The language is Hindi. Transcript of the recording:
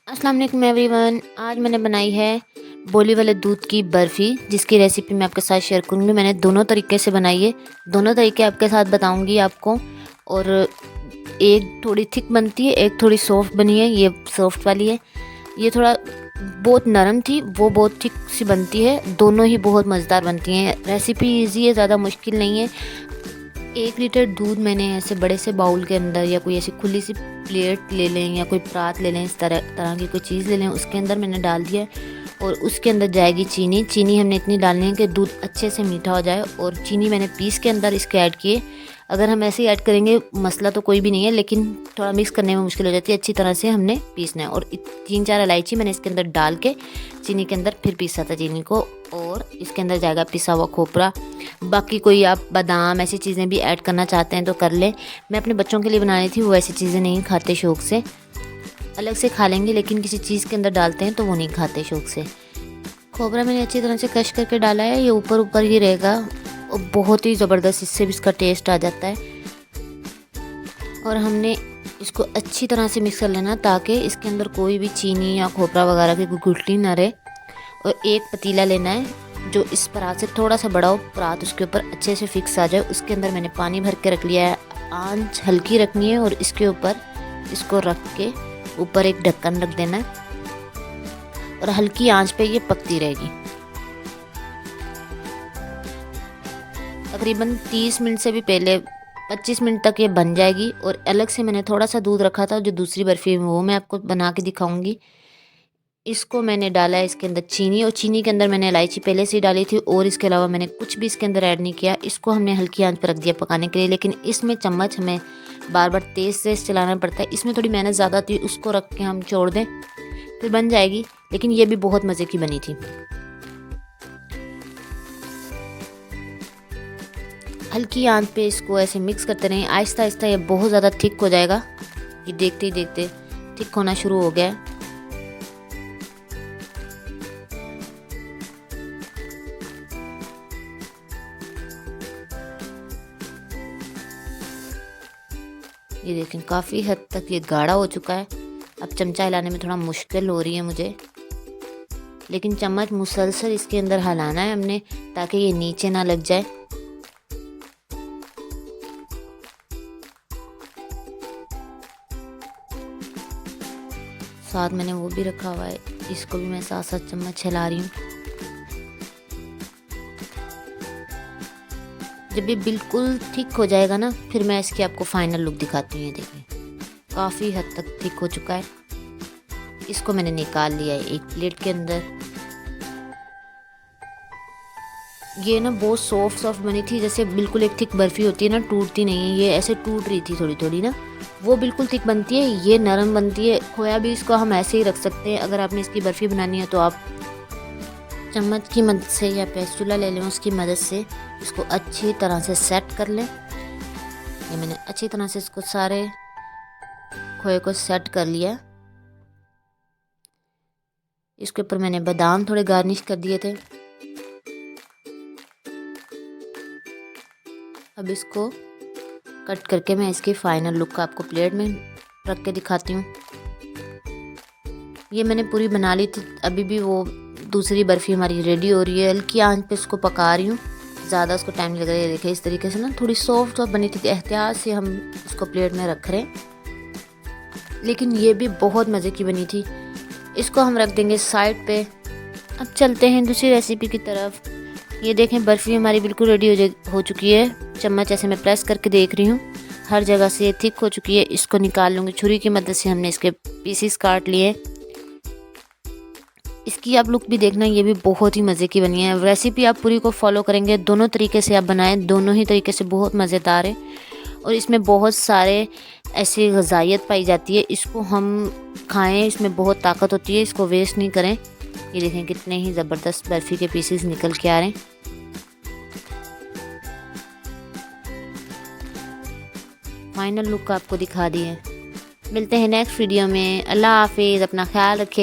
अस्सलाम वालेकुम एवरीवन। आज मैंने बनाई है बोली वाले दूध की बर्फ़ी, जिसकी रेसिपी मैं आपके साथ शेयर करूँगी। मैंने दोनों तरीके से बनाई है, दोनों तरीके आपके साथ बताऊँगी आपको। और एक थोड़ी थिक बनती है, एक थोड़ी सॉफ्ट बनी है। ये सॉफ्ट वाली है, ये थोड़ा बहुत नरम थी, वो बहुत थिक सी बनती है। दोनों ही बहुत मज़ेदार बनती हैं। रेसिपी ईजी है, ज़्यादा मुश्किल नहीं है। 1 लीटर दूध मैंने ऐसे बड़े से बाउल के अंदर या कोई ऐसी खुली सी प्लेट ले लें या कोई परात ले लें, इस तरह की कोई चीज़ ले लें, उसके अंदर मैंने डाल दिया। और उसके अंदर जाएगी चीनी। चीनी हमने इतनी डालनी है कि दूध अच्छे से मीठा हो जाए। और चीनी मैंने पीस के अंदर इसके ऐड किए। अगर हम ऐसे ही ऐड करेंगे मसला तो कोई भी नहीं है, लेकिन थोड़ा मिक्स करने में मुश्किल हो जाती है। अच्छी तरह से हमने पीसना है। और 3-4 इलायची मैंने इसके अंदर डाल के चीनी के अंदर फिर पीसा था चीनी को। और इसके अंदर जाएगा पिसा हुआ खोपरा। बाकी कोई आप बादाम ऐसी चीज़ें भी ऐड करना चाहते हैं तो कर लें। मैं अपने बच्चों के लिए बनाई थी, वो ऐसी चीज़ें नहीं खाते शौक़ से, अलग से खा लेंगे, लेकिन किसी चीज़ के अंदर डालते हैं तो वो नहीं खाते शौक़ से। खोपरा मैंने अच्छी तरह से क्रश करके डाला है, ये ऊपर ऊपर ही रहेगा और बहुत ही ज़बरदस्त इससे भी इसका टेस्ट आ जाता है। और हमने इसको अच्छी तरह से मिक्स कर लेना ताकि इसके अंदर कोई भी चीनी या खोपरा वगैरह की गुठली ना रहे। और एक पतीला लेना है जो इस परात से थोड़ा सा बड़ा हो, परात उसके ऊपर अच्छे से फिक्स आ जाए। उसके अंदर मैंने पानी भर के रख लिया है। आंच हल्की रखनी है और इसके ऊपर इसको रख के ऊपर एक ढक्कन रख देना है और हल्की आंच पे ये पकती रहेगी। तकरीबन 30 मिनट से भी पहले 25 मिनट तक ये बन जाएगी। और अलग से मैंने थोड़ा सा दूध रखा था, जो दूसरी बर्फ़ी वो मैं आपको बना के दिखाऊंगी। इसको मैंने डाला है इसके अंदर चीनी, और चीनी के अंदर मैंने इलायची पहले से ही डाली थी। और इसके अलावा मैंने कुछ भी इसके अंदर ऐड नहीं किया। इसको हमने हल्की आंच पर रख दिया पकाने के लिए। लेकिन इसमें चम्मच हमें बार बार तेज़ तेज़ चलाना पड़ता है। इसमें थोड़ी मेहनत ज़्यादा थी, उसको रख के हम छोड़ दें फिर बन जाएगी। लेकिन ये भी बहुत मज़े की बनी थी। हल्की आंच पे इसको ऐसे मिक्स करते रहें, आहिस्ता आहिस्ता ये बहुत ज़्यादा थिक हो जाएगा। ये देखते ही देखते थिक होना शुरू हो गया है। ये देखें काफ़ी हद तक ये गाढ़ा हो चुका है। अब चमचा हिलाने में थोड़ा मुश्किल हो रही है मुझे, लेकिन चम्मच मुसलसल इसके अंदर हिलाना है हमने ताकि ये नीचे ना लग जाए। साथ मैंने वो भी रखा हुआ है, इसको भी मैं साथ साथ चम्मच हिला रही हूँ। जब ये बिल्कुल थिक हो जाएगा ना, फिर मैं इसकी आपको फाइनल लुक दिखाती हूँ। ये देखें काफ़ी हद तक थिक हो चुका है। इसको मैंने निकाल लिया है एक प्लेट के अंदर। ये ना बहुत सॉफ्ट बनी थी, जैसे बिल्कुल एक थिक बर्फ़ी होती है ना, टूटती नहीं है। ये ऐसे टूट रही थी थोड़ी थोड़ी ना, वो बिल्कुल थिक बनती है, ये नरम बनती है। खोया भी इसको हम ऐसे ही रख सकते हैं। अगर आपने इसकी बर्फ़ी बनानी है तो आप चम्मच की मदद से या स्पैचुला ले लें, उसकी मदद से इसको अच्छी तरह से सेट कर लें। ये मैंने अच्छी तरह से इसको सारे खोए को सेट कर लिया। इसके ऊपर मैंने बादाम थोड़े गार्निश कर दिए थे। अब इसको कट करके मैं इसकी फाइनल लुक आपको प्लेट में रख के दिखाती हूँ। ये मैंने पूरी बना ली थी, अभी भी वो दूसरी बर्फ़ी हमारी रेडी हो रही है। हल्की आंच पे इसको पका रही हूँ, ज़्यादा उसको टाइम लग रहा है। देखिए इस तरीके से ना थोड़ी सॉफ्ट बनी थी। एहतियात से हम इसको प्लेट में रख रहे हैं, लेकिन ये भी बहुत मज़े की बनी थी। इसको हम रख देंगे साइड पे। अब चलते हैं दूसरी रेसिपी की तरफ। ये देखें बर्फ़ी हमारी बिल्कुल रेडी हो चुकी है। चम्मच ऐसे मैं प्रेस करके देख रही हूँ, हर जगह से थिक हो चुकी है। इसको निकाल लूँगी छुरी की मदद से। हमने इसके पीसीस काट लिए। इसकी आप लुक भी देखना, ये भी बहुत ही मज़े की बनी है। रेसिपी आप पूरी को फॉलो करेंगे, दोनों तरीके से आप बनाएं, दोनों ही तरीके से बहुत मज़ेदार है। और इसमें बहुत सारे ऐसी ग़िज़ाइयत पाई जाती है, इसको हम खाएं, इसमें बहुत ताकत होती है, इसको वेस्ट नहीं करें। ये देखें कितने ही ज़बरदस्त बर्फ़ी के पीसेस निकल के आ रहे हैं। फाइनल लुक आपको दिखा दी है। मिलते हैं नेक्स्ट वीडियो में। अल्लाह हाफिज़, अपना ख्याल रखें।